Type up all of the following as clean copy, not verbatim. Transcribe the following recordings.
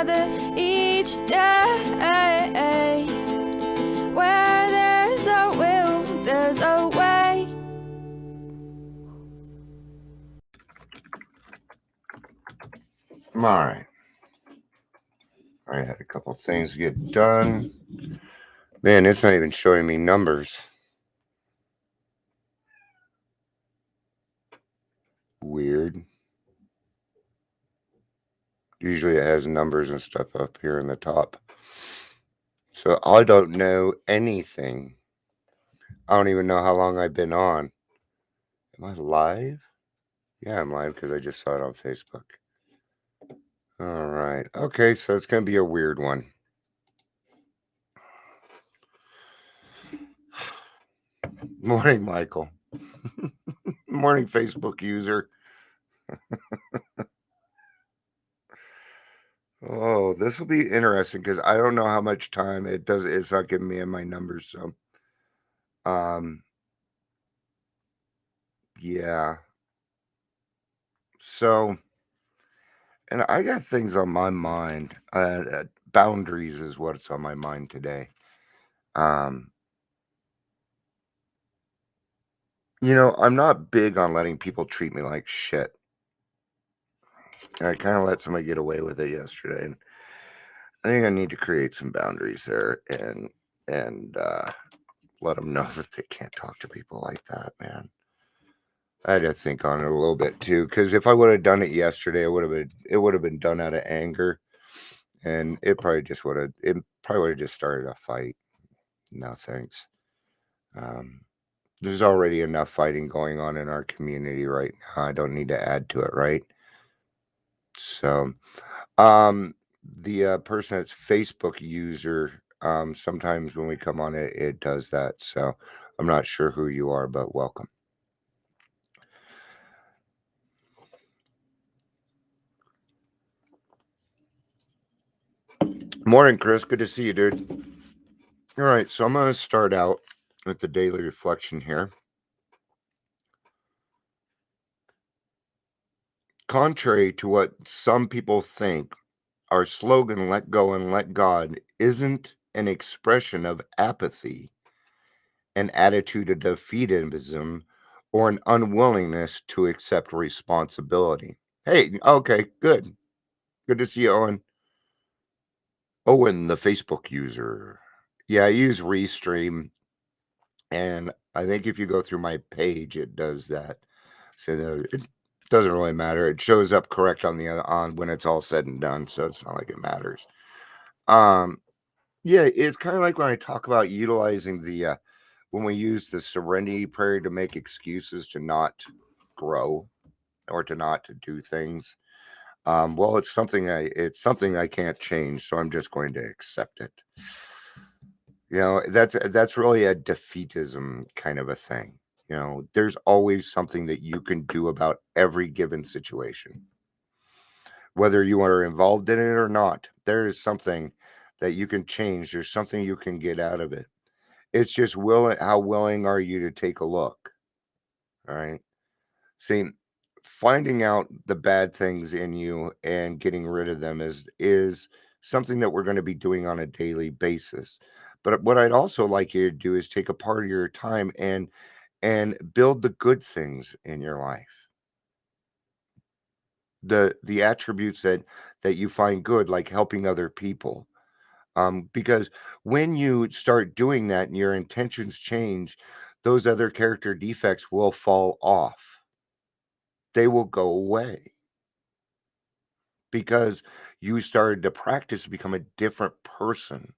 another each day. Where there's a will, there's a way. All right. I had a couple things to get done. Man, it's not even showing me numbers. Weird. Usually it has numbers and stuff up here in the top. So I don't know anything. I don't even know how long I've been on. Am I live? Yeah, I'm live because I just saw it on Facebook. All right. Okay, so it's going to be a weird one. Morning, Michael. Morning, Facebook user. Oh, this will be interesting because I don't know how much time it does. It's not giving me in my numbers, so yeah. So, and I got things on my mind. Boundaries is what's on my mind today. I'm not big on letting people treat me like shit. I kind of let somebody get away with it yesterday, and I think I need to create some boundaries there and let them know that they can't talk to people like that, man. I had to think on it a little bit too, because if I would have done it yesterday, it would have been done out of anger, and it probably would have just started a fight. No thanks. There's already enough fighting going on in our community right now. I don't need to add to it, right? So, the person that's Facebook user, sometimes when we come on it does that. So I'm not sure who you are, but welcome. Morning, Chris. Good to see you, dude. All right, so I'm going to start out with the daily reflection here. Contrary to what some people think, our slogan, let go and let God, isn't an expression of apathy, an attitude of defeatism, or an unwillingness to accept responsibility. Hey, okay, good. Good to see you, Owen. Owen, the Facebook user. Yeah, I use Restream, and I think if you go through my page, it does that. So it doesn't really matter. It shows up correct on when it's all said and done, so it's not like it matters. Yeah, it's kind of like when I talk about utilizing the when we use the serenity prayer to make excuses to not grow or to not to do things. Well, it's something I can't change, so I'm just going to accept it. That's really a defeatism kind of a thing. There's always something that you can do about every given situation, whether you are involved in it or not. There is something that you can change. There's something you can get out of it. It's just how willing are you to take a look? All right. See, finding out the bad things in you and getting rid of them is something that we're going to be doing on a daily basis. But what I'd also like you to do is take a part of your time and build the good things in your life. The attributes that you find good, like helping other people. Because when you start doing that and your intentions change, those other character defects will fall off. They will go away because you started to practice to become a different person,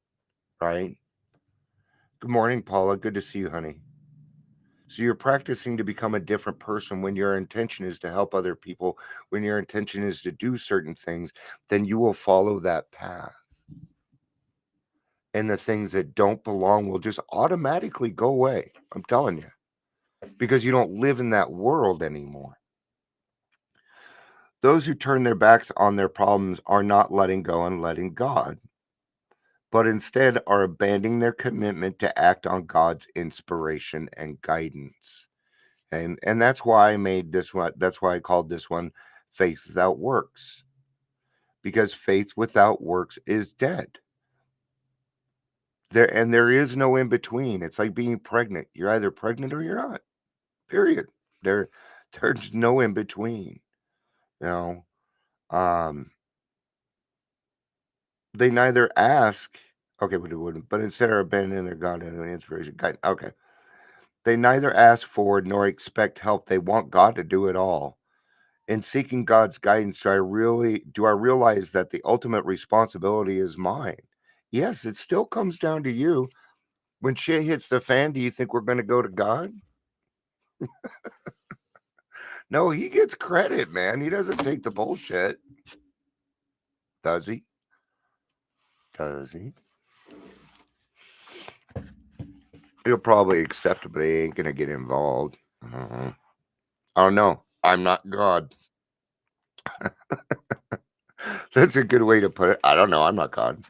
right? Good morning, Paula. Good to see you, honey. So you're practicing to become a different person when your intention is to help other people, when your intention is to do certain things, then you will follow that path. And the things that don't belong will just automatically go away. I'm telling you, because you don't live in that world anymore. Those who turn their backs on their problems are not letting go and letting God, but instead are abandoning their commitment to act on God's inspiration and guidance. And that's why I made this one. That's why I called this one Faith Without Works. because faith without works is dead. There is no in between. It's like being pregnant. You're either pregnant or you're not. Period. There there's no in between. You know. Um they neither ask, okay, but it wouldn't, but instead are abandoning their God and inspiration. Okay. They neither ask for nor expect help. They want God to do it all. In seeking God's guidance, do I realize that the ultimate responsibility is mine? Yes, it still comes down to you. When shit hits the fan, do you think we're going to go to God? No, he gets credit, man. He doesn't take the bullshit. Does he? Does he? He'll probably accept it, but he ain't going to get involved. I don't know. I'm not God. That's a good way to put it. I don't know. I'm not God.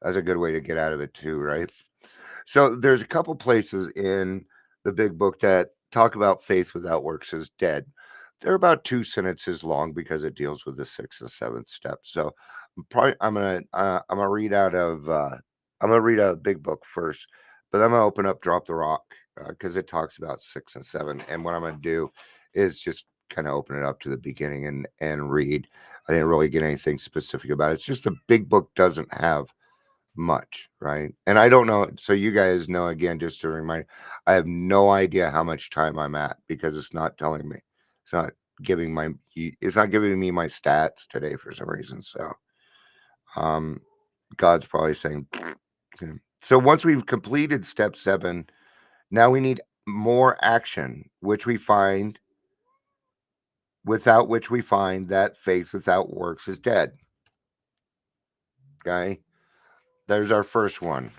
That's a good way to get out of it too, right? So there's a couple places in the big book that talk about faith without works is dead. They're about 2 sentences long because it deals with the 6th and 7th step. So I'm gonna read out of the big book first, but I'm gonna open up Drop the Rock because it talks about 6 and 7. And what I'm gonna do is just kind of open it up to the beginning and read. I didn't really get anything specific about it. It's just the big book doesn't have much, right? And I don't know. So you guys know, again, just to remind, I have no idea how much time I'm at because it's not telling me. It's not it's not giving me my stats today for some reason. So God's probably saying, okay. So once we've completed step 7, now we need more action, without which we find that faith without works is dead. Okay. There's our first one.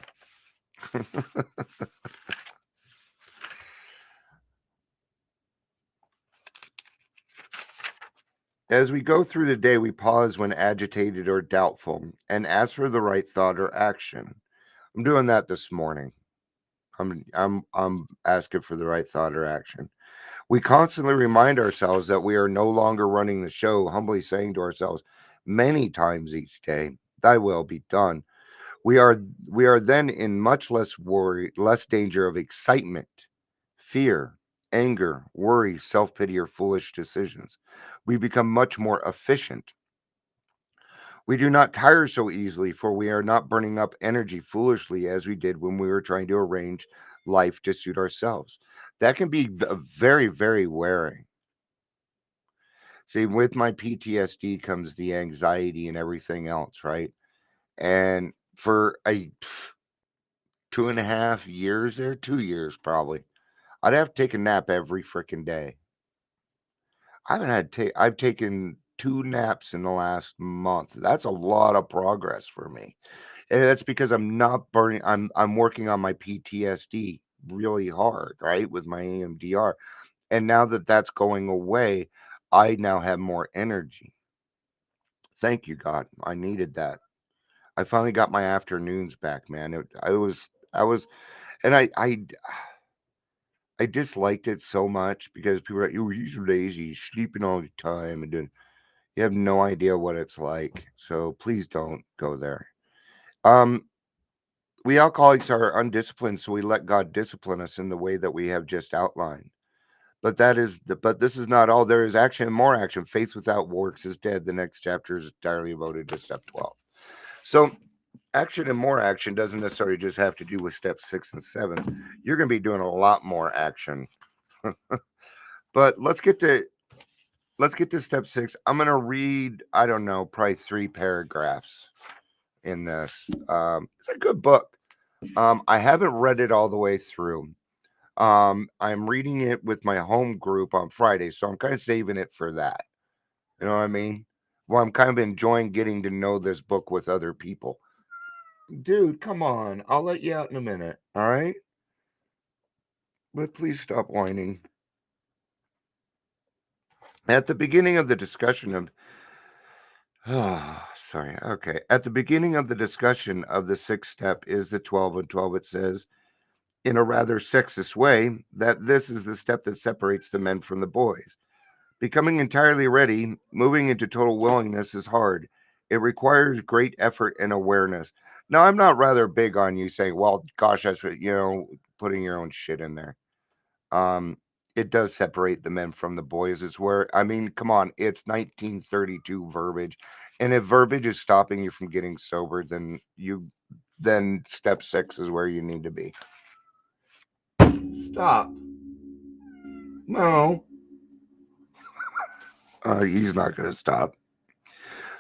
As we go through the day, we pause when agitated or doubtful and ask for the right thought or action. I'm doing that this morning. I'm asking for the right thought or action. We constantly remind ourselves that we are no longer running the show, humbly saying to ourselves many times each day, "Thy will be done." We are then in much less worry, less danger of excitement, fear, anger, worry, self-pity, or foolish decisions. We become much more efficient. We do not tire so easily, for we are not burning up energy foolishly as we did when we were trying to arrange life to suit ourselves. That can be very, very wearing. See, with my PTSD comes the anxiety and everything else, right? And for a 2.5 years there, 2 years probably, I'd have to take a nap every freaking day. I've taken 2 naps in the last month. That's a lot of progress for me. And that's because I'm working on my PTSD really hard, right? With my EMDR. And now that that's going away, I now have more energy. Thank you, God. I needed that. I finally got my afternoons back, man. I was, and I disliked it so much because people are like, "You're lazy, sleeping all the time," and then you have no idea what it's like. So please don't go there. Um, we alcoholics are undisciplined, so we let God discipline us in the way that we have just outlined. But this is not all. There is action and more action. Faith without works is dead. The next chapter is entirely devoted to step 12. So action and more action doesn't necessarily just have to do with step 6 and 7. You're going to be doing a lot more action. But let's get to step 6. I'm going to read, I don't know, probably 3 paragraphs in this. It's a good book. I haven't read it all the way through. I'm reading it with my home group on Friday, so I'm kind of saving it for that. You know what I mean? Well, I'm kind of enjoying getting to know this book with other people. Dude, come on. I'll let you out in a minute. All right? But please stop whining. At the beginning of the discussion of sorry. Okay. At the beginning of the discussion of the 6th step is the 12 and 12. It says, in a rather sexist way, that this is the step that separates the men from the boys. Becoming entirely ready, moving into total willingness is hard. It requires great effort and awareness. Now, I'm not rather big on you saying, well, gosh, that's what, putting your own shit in there. Um, it does separate the men from the boys. It's where, I mean, come on, it's 1932 verbiage. And if verbiage is stopping you from getting sober, then step 6 is where you need to be. Stop. No. He's not going to stop.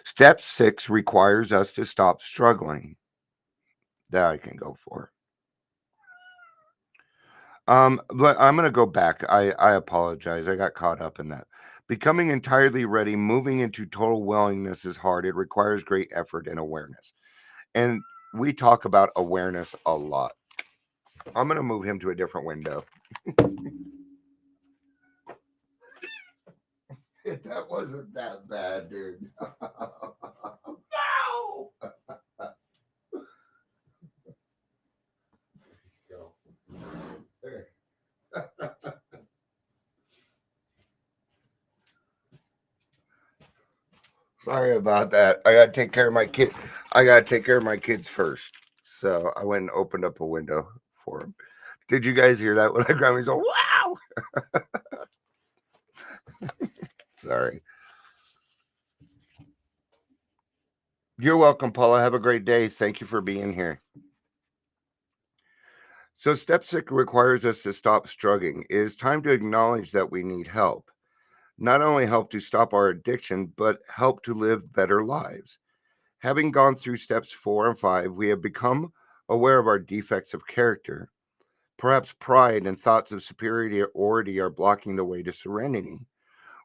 Step 6 requires us to stop struggling. That I can go for. But I'm going to go back. I apologize. I got caught up in that. Becoming entirely ready, moving into total willingness is hard. It requires great effort and awareness. And we talk about awareness a lot. I'm going to move him to a different window. That wasn't that bad, dude. No! Go. There. Sorry about that. I gotta take care of my kid. I gotta take care of my kids first. So I went and opened up a window for him. Did you guys hear that when I grabbed him? He's like, wow. Sorry. You're welcome, Paula. Have a great day. Thank you for being here. So step 6 requires us to stop struggling. It is time to acknowledge that we need help. Not only help to stop our addiction, but help to live better lives. Having gone through steps 4 and 5, we have become aware of our defects of character. Perhaps pride and thoughts of superiority are blocking the way to serenity.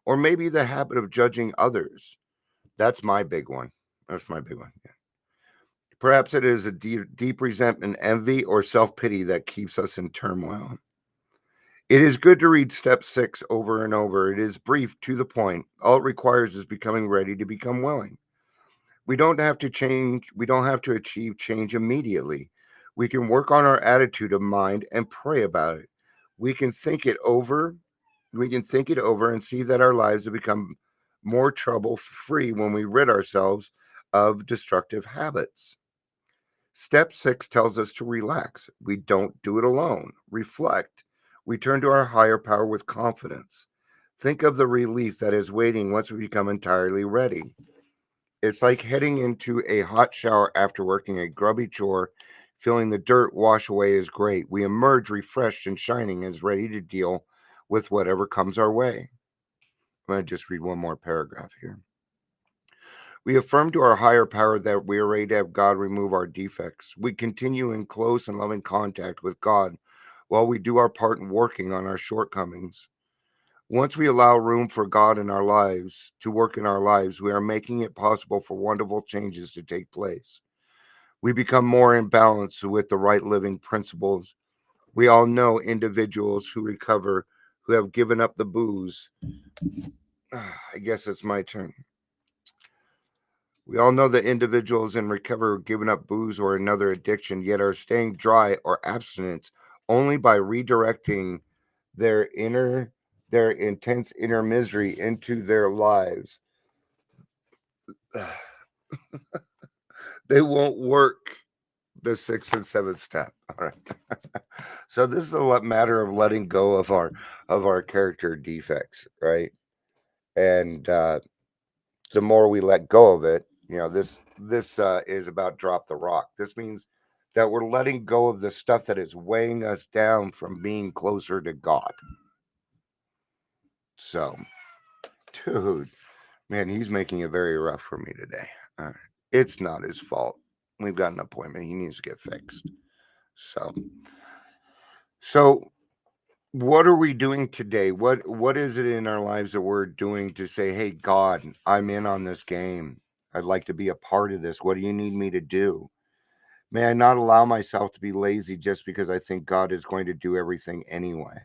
Or maybe the habit of judging others. That's my big one. That's my big one. Yeah. Perhaps it is a deep resentment, envy, or self pity that keeps us in turmoil. It is good to read step 6 over and over. It is brief, to the point. All it requires is becoming ready to become willing. We don't have to change, we don't have to achieve change immediately. We can work on our attitude of mind and pray about it. We can think it over. We can think it over and see that our lives have become more trouble free when we rid ourselves of destructive habits. Step 6 tells us to relax. We don't do it alone. Reflect. We turn to our higher power with confidence. Think of the relief that is waiting once we become entirely ready. It's like heading into a hot shower after working a grubby chore. Feeling the dirt wash away is great. We emerge refreshed and shining as ready to deal with whatever comes our way. I'm going to just read one more paragraph here. We affirm to our higher power that we are ready to have God remove our defects. We continue in close and loving contact with God while we do our part in working on our shortcomings. Once we allow room for God in our lives to work in our lives, we are making it possible for wonderful changes to take place. We become more in balance with the right living principles. We all know individuals who recover, who have given up the booze. I guess it's my turn. We all know that individuals in recovery have given up booze or another addiction, yet are staying dry or abstinent only by redirecting their intense inner misery into their lives. They won't work the 6th and 7th step. All right. So this is a matter of letting go of our character defects, right? And the more we let go of it, this is about drop the rock. This means that we're letting go of the stuff that is weighing us down from being closer to God. So, dude, man, he's making it very rough for me today. It's not his fault. We've got an appointment. He needs to get fixed. So what are we doing today? What is it in our lives that we're doing to say, hey, God, I'm in on this game. I'd like to be a part of this. What do you need me to do? May I not allow myself to be lazy just because I think God is going to do everything anyway?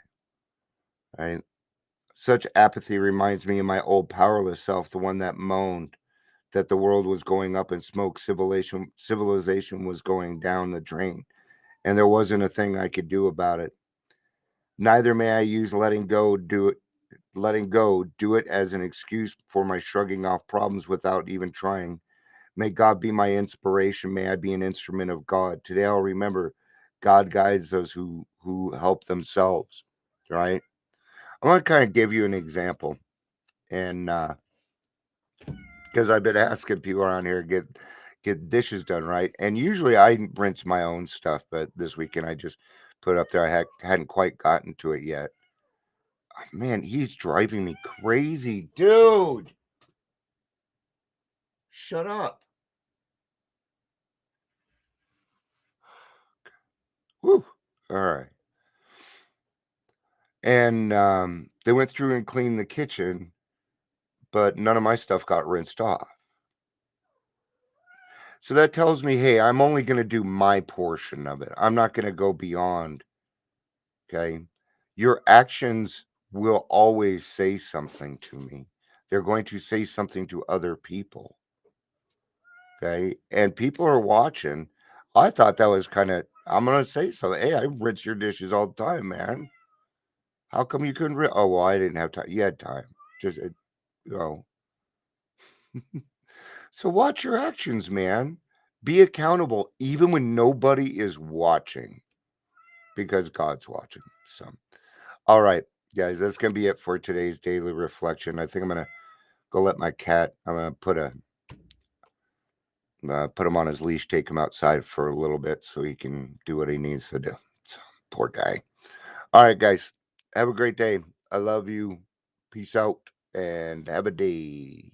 Right? Such apathy reminds me of my old powerless self, the one that moaned that the world was going up in smoke, civilization was going down the drain, and there wasn't a thing I could do about it. Neither may I use letting go do it as an excuse for my shrugging off problems without even trying. May God be my inspiration. May I be an instrument of God. Today I'll remember God guides those who help themselves, right? I'm going to kind of give you an example. And because I've been asking people around here to get dishes done, right? And usually I rinse my own stuff, but this weekend I just put it up there. Hadn't quite gotten to it yet. Man, he's driving me crazy, dude. Shut up. Whew. All right. And they went through and cleaned the kitchen, but none of my stuff got rinsed off. So that tells me, hey, I'm only going to do my portion of it. I'm not going to go beyond. Okay. Your actions will always say something to me. They're going to say something to other people. Okay. And people are watching. I thought that was kind of, I'm going to say something. Hey, I rinse your dishes all the time, man. How come you couldn't? Oh, well, I didn't have time. You had time. Just, you know. So watch your actions, man. Be accountable even when nobody is watching because God's watching. So, all right, guys, that's going to be it for today's daily reflection. I think I'm going to go let my cat, I'm going to put him on his leash, take him outside for a little bit so he can do what he needs to do. So, poor guy. All right, guys, have a great day. I love you. Peace out and have a day.